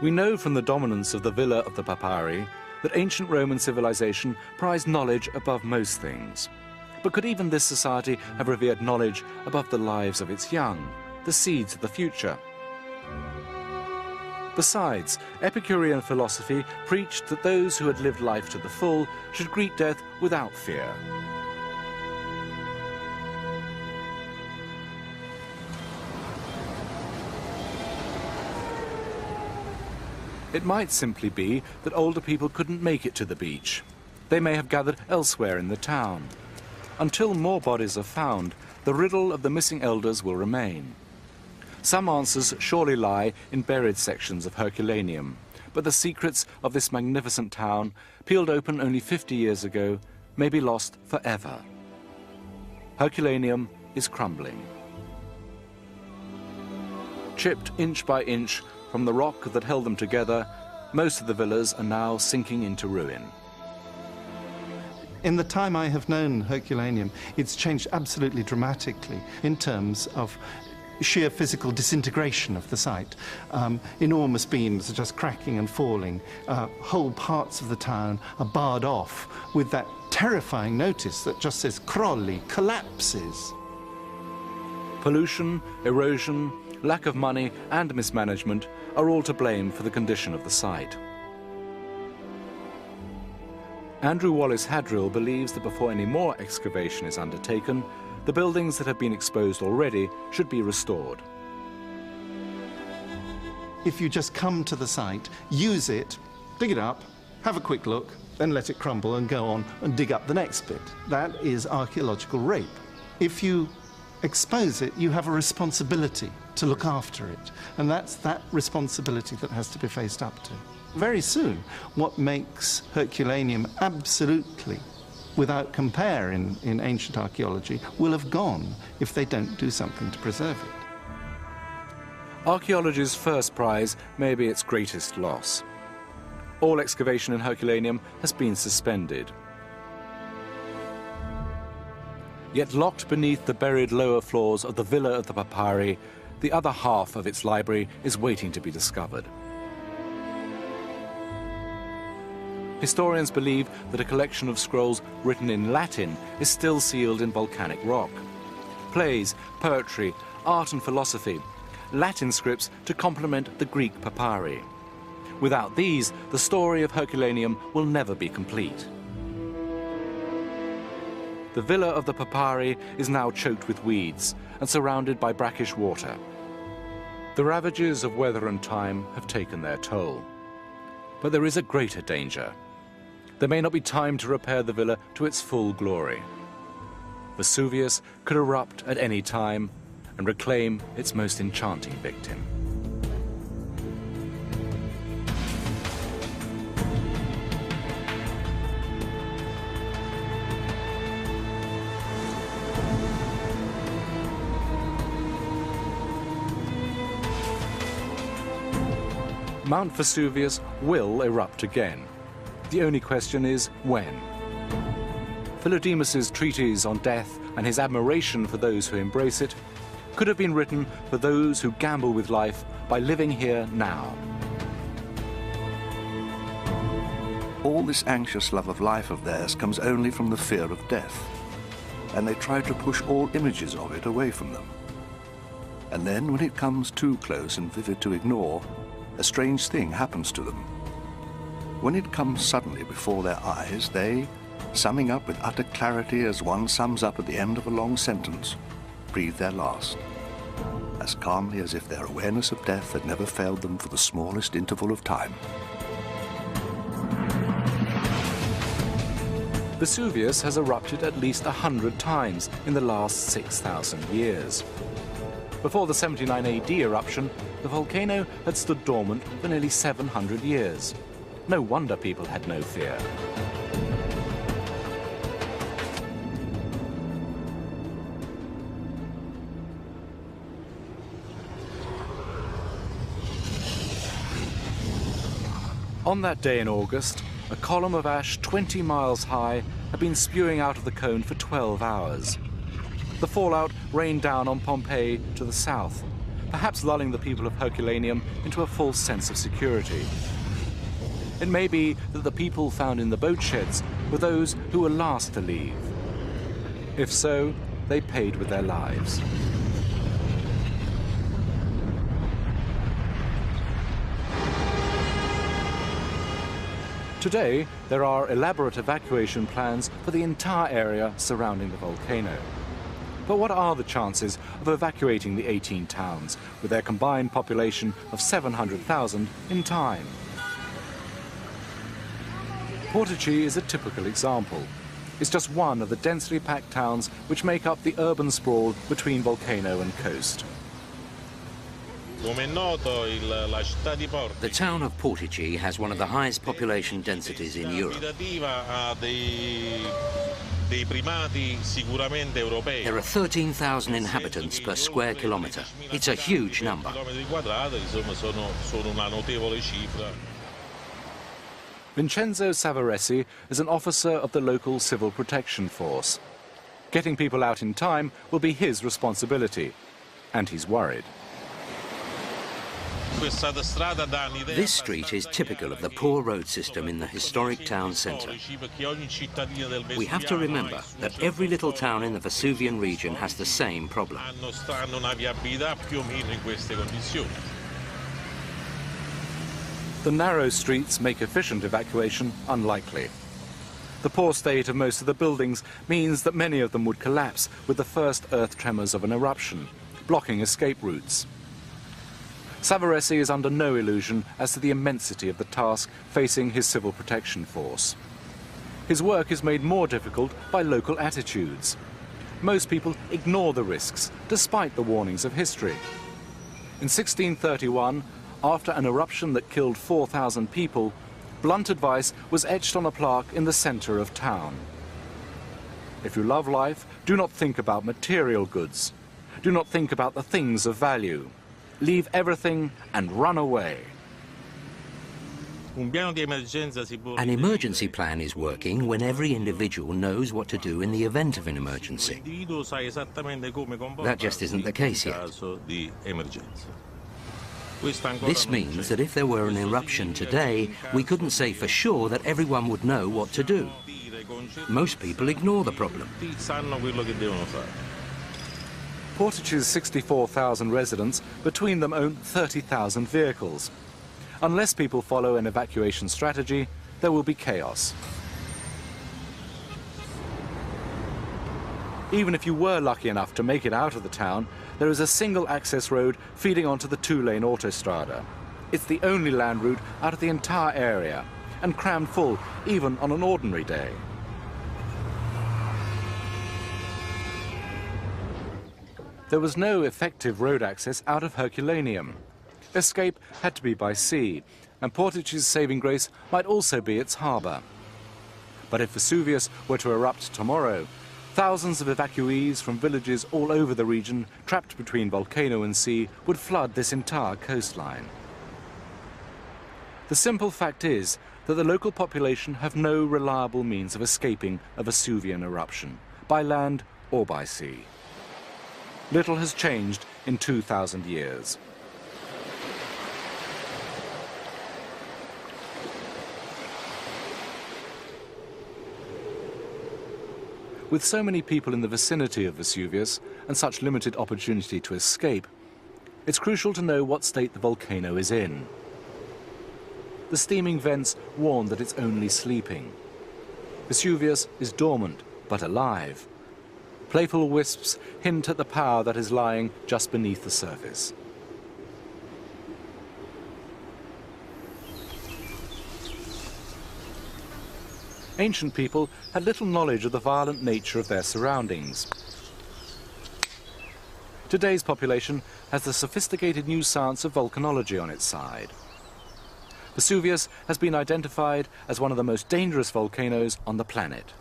We know from the dominance of the Villa of the Papyri that ancient Roman civilization prized knowledge above most things. But could even this society have revered knowledge above the lives of its young, the seeds of the future? Besides, Epicurean philosophy preached that those who had lived life to the full should greet death without fear. It might simply be that older people couldn't make it to the beach. They may have gathered elsewhere in the town. Until more bodies are found, the riddle of the missing elders will remain. Some answers surely lie in buried sections of Herculaneum, but the secrets of this magnificent town, peeled open only 50 years ago, may be lost forever. Herculaneum is crumbling. Chipped inch by inch from the rock that held them together, most of the villas are now sinking into ruin. In the time I have known Herculaneum, it's changed absolutely dramatically in terms of sheer physical disintegration of the site. Enormous beams are just cracking and falling. Whole parts of the town are barred off with that terrifying notice that just says crolli, collapses. Pollution, erosion, lack of money and mismanagement are all to blame for the condition of the site. Andrew Wallace Hadrill believes that before any more excavation is undertaken, the buildings that have been exposed already should be restored. If you just come to the site, use it, dig it up, have a quick look, then let it crumble and go on and dig up the next bit. That is archaeological rape. If you expose it, you have a responsibility to look after it, and that's that responsibility that has to be faced up to. Very soon, what makes Herculaneum absolutely without compare in ancient archaeology will have gone if they don't do something to preserve it. Archaeology's first prize may be its greatest loss. All excavation in Herculaneum has been suspended. Yet locked beneath the buried lower floors of the Villa of the Papyri, the other half of its library is waiting to be discovered. Historians believe that a collection of scrolls written in Latin is still sealed in volcanic rock. Plays, poetry, art and philosophy, Latin scripts to complement the Greek papyri. Without these, the story of Herculaneum will never be complete. The Villa of the Papyri is now choked with weeds and surrounded by brackish water. The ravages of weather and time have taken their toll. But there is a greater danger. There may not be time to repair the villa to its full glory. Vesuvius could erupt at any time and reclaim its most enchanting victim. Mount Vesuvius will erupt again. The only question is when. Philodemus's treatise on death and his admiration for those who embrace it could have been written for those who gamble with life by living here now. All this anxious love of life of theirs comes only from the fear of death, and they try to push all images of it away from them. And then, when it comes too close and vivid to ignore, a strange thing happens to them. When it comes suddenly before their eyes, they, summing up with utter clarity as one sums up at the end of a long sentence, breathe their last, as calmly as if their awareness of death had never failed them for the smallest interval of time. Vesuvius has erupted at least 100 times in the last 6,000 years. Before the 79 AD eruption, the volcano had stood dormant for nearly 700 years. No wonder people had no fear. On that day in August, a column of ash 20 miles high had been spewing out of the cone for 12 hours. The fallout rained down on Pompei to the south, perhaps lulling the people of Herculaneum into a false sense of security. It may be that the people found in the boat sheds were those who were last to leave. If so, they paid with their lives. Today, there are elaborate evacuation plans for the entire area surrounding the volcano. But what are the chances of evacuating the 18 towns, with their combined population of 700,000, in time? Portici is a typical example. It's just one of the densely packed towns which make up the urban sprawl between volcano and coast. The town of Portici has one of the highest population densities in Europe. There are 13,000 inhabitants per square kilometre. It's a huge number. Vincenzo Savaresi is an officer of the local civil protection force. Getting people out in time will be his responsibility, and he's worried. This street is typical of the poor road system in the historic town centre. We have to remember that every little town in the Vesuvian region has the same problem. The narrow streets make efficient evacuation unlikely. The poor state of most of the buildings means that many of them would collapse with the first earth tremors of an eruption, blocking escape routes. Savaresi is under no illusion as to the immensity of the task facing his civil protection force. His work is made more difficult by local attitudes. Most people ignore the risks, despite the warnings of history. In 1631, after an eruption that killed 4,000 people, blunt advice was etched on a plaque in the center of town. If you love life, do not think about material goods. Do not think about the things of value. Leave everything and run away. An emergency plan is working when every individual knows what to do in the event of an emergency. That just isn't the case yet. This means that if there were an eruption today, we couldn't say for sure that everyone would know what to do. Most people ignore the problem. Portici's 64,000 residents, between them, own 30,000 vehicles. Unless people follow an evacuation strategy, there will be chaos. Even if you were lucky enough to make it out of the town, there is a single access road feeding onto the two-lane autostrada. It's the only land route out of the entire area, and crammed full even on an ordinary day. There was no effective road access out of Herculaneum. Escape had to be by sea, and Portici's saving grace might also be its harbour. But if Vesuvius were to erupt tomorrow, thousands of evacuees from villages all over the region, trapped between volcano and sea, would flood this entire coastline. The simple fact is that the local population have no reliable means of escaping a Vesuvian eruption, by land or by sea. Little has changed in 2,000 years. With so many people in the vicinity of Vesuvius and such limited opportunity to escape, it's crucial to know what state the volcano is in. The steaming vents warn that it's only sleeping. Vesuvius is dormant, but alive. Playful wisps hint at the power that is lying just beneath the surface. Ancient people had little knowledge of the violent nature of their surroundings. Today's population has the sophisticated new science of volcanology on its side. Vesuvius has been identified as one of the most dangerous volcanoes on the planet.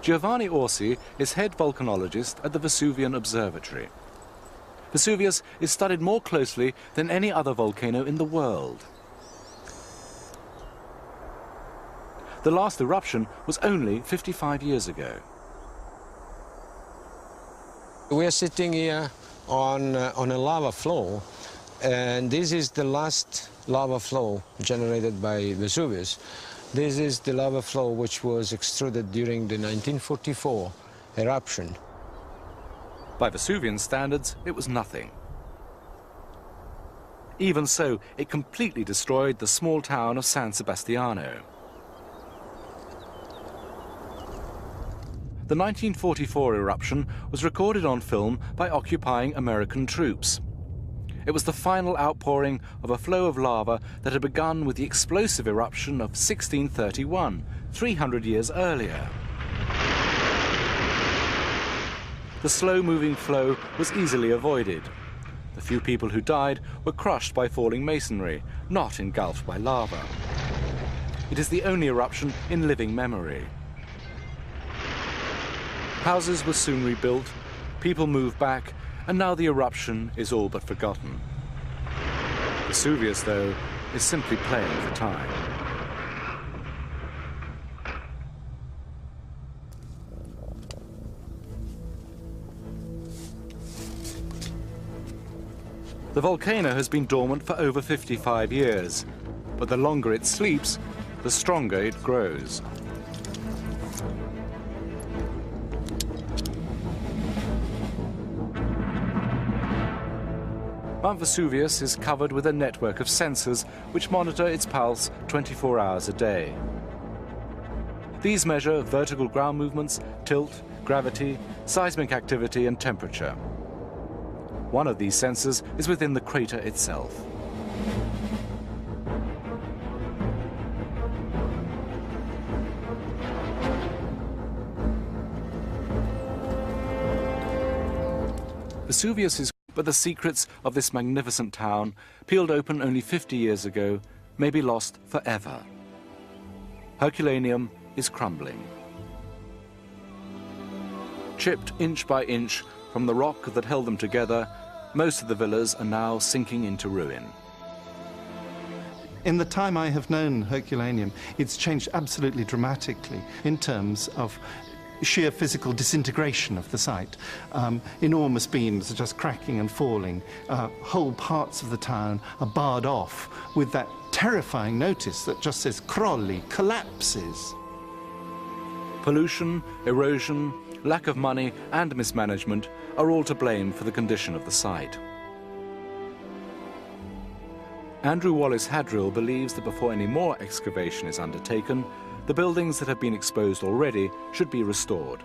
Giovanni Orsi is head volcanologist at the Vesuvian Observatory. Vesuvius is studied more closely than any other volcano in the world. The last eruption was only 55 years ago. We are sitting here on a lava flow, and this is the last lava flow generated by Vesuvius. This is the lava flow which was extruded during the 1944 eruption. By Vesuvian standards, it was nothing. Even so, it completely destroyed the small town of San Sebastiano. The 1944 eruption was recorded on film by occupying American troops. It was the final outpouring of a flow of lava that had begun with the explosive eruption of 1631, 300 years earlier. The slow-moving flow was easily avoided. The few people who died were crushed by falling masonry, not engulfed by lava. It is the only eruption in living memory. Houses were soon rebuilt, people moved back, and now the eruption is all but forgotten. Vesuvius, though, is simply playing for time. The volcano has been dormant for over 55 years, but the longer it sleeps, the stronger it grows. Mount Vesuvius is covered with a network of sensors which monitor its pulse 24 hours a day. These measure vertical ground movements, tilt, gravity, seismic activity and temperature. One of these sensors is within the crater itself. Vesuvius is, but the secrets of this magnificent town, peeled open only 50 years ago, may be lost forever. Herculaneum is crumbling. Chipped inch by inch from the rock that held them together, most of the villas are now sinking into ruin. In the time I have known Herculaneum, it's changed absolutely dramatically in terms of sheer physical disintegration of the site. Enormous beams are just cracking and falling. Whole parts of the town are barred off with that terrifying notice that just says crolli, collapses. Pollution, erosion, lack of money and mismanagement are all to blame for the condition of the site. Andrew Wallace Hadrill believes that before any more excavation is undertaken, the buildings that have been exposed already should be restored.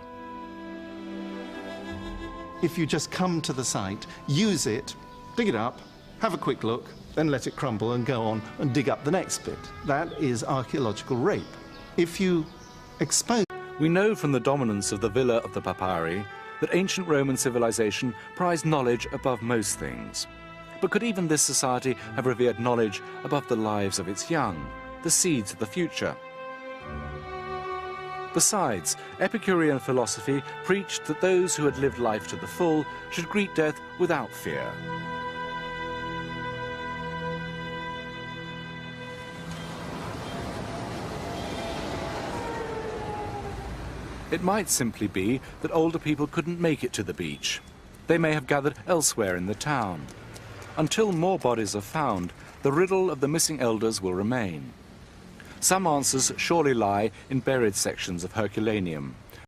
If you just come to the site, use it, dig it up, have a quick look, then let it crumble and go on and dig up the next bit. That is archaeological rape. If you expose... We know from the dominance of the Villa of the Papyri that ancient Roman civilization prized knowledge above most things. But could even this society have revered knowledge above the lives of its young, the seeds of the future? Besides, Epicurean philosophy preached that those who had lived life to the full should greet death without fear. It might simply be that older people couldn't make it to the beach. They may have gathered elsewhere in the town. Until more bodies are found, the riddle of the missing elders will remain. Some answers surely lie in buried sections of Herculaneum.